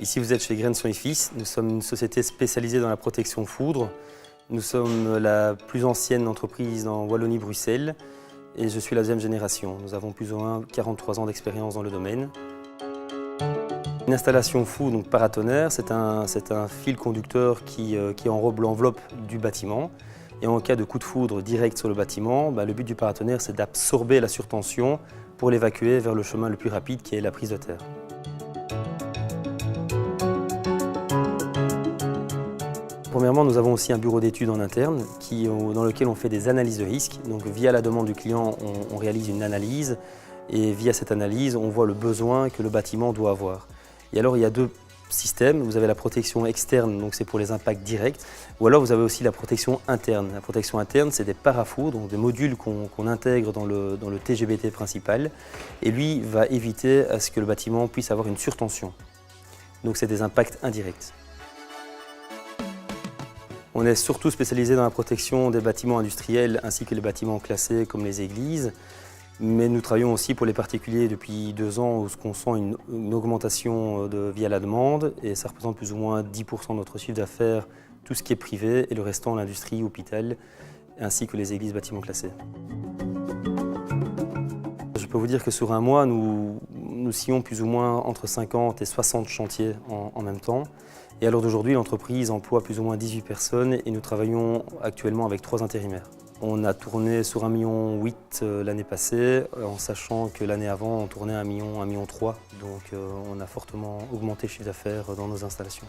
Ici, vous êtes chez Grenson et Fils. Nous sommes une société spécialisée dans la protection foudre. Nous sommes la plus ancienne entreprise en Wallonie-Bruxelles et je suis la deuxième génération. Nous avons plus ou moins 43 ans d'expérience dans le domaine. Une installation foudre, donc paratonnerre, c'est un fil conducteur qui enrobe l'enveloppe du bâtiment. Et en cas de coup de foudre direct sur le bâtiment, le but du paratonnerre, c'est d'absorber la surtension pour l'évacuer vers le chemin le plus rapide qui est la prise de terre. Premièrement, nous avons aussi un bureau d'études en interne dans lequel on fait des analyses de risque. Donc via la demande du client, on réalise une analyse et via cette analyse, on voit le besoin que le bâtiment doit avoir. Et alors il y a deux systèmes. Vous avez la protection externe, donc c'est pour les impacts directs, ou alors vous avez aussi la protection interne. La protection interne, c'est des parafoudres, donc des modules qu'on intègre dans le TGBT principal, et lui va éviter à ce que le bâtiment puisse avoir une surtension. Donc c'est des impacts indirects. On est surtout spécialisé dans la protection des bâtiments industriels ainsi que les bâtiments classés comme les églises. Mais nous travaillons aussi pour les particuliers depuis 2 ans où on sent une augmentation via la demande et ça représente plus ou moins 10% de notre chiffre d'affaires, tout ce qui est privé et le restant l'industrie, hôpital ainsi que les églises bâtiments classés. Je peux vous dire que sur un mois, nous sillons plus ou moins entre 50 et 60 chantiers en même temps. Et à l'heure d'aujourd'hui, l'entreprise emploie plus ou moins 18 personnes et nous travaillons actuellement avec 3 intérimaires. On a tourné sur 1,8 million l'année passée, en sachant que l'année avant, on tournait 1 million, 1,3 million. Donc on a fortement augmenté le chiffre d'affaires dans nos installations.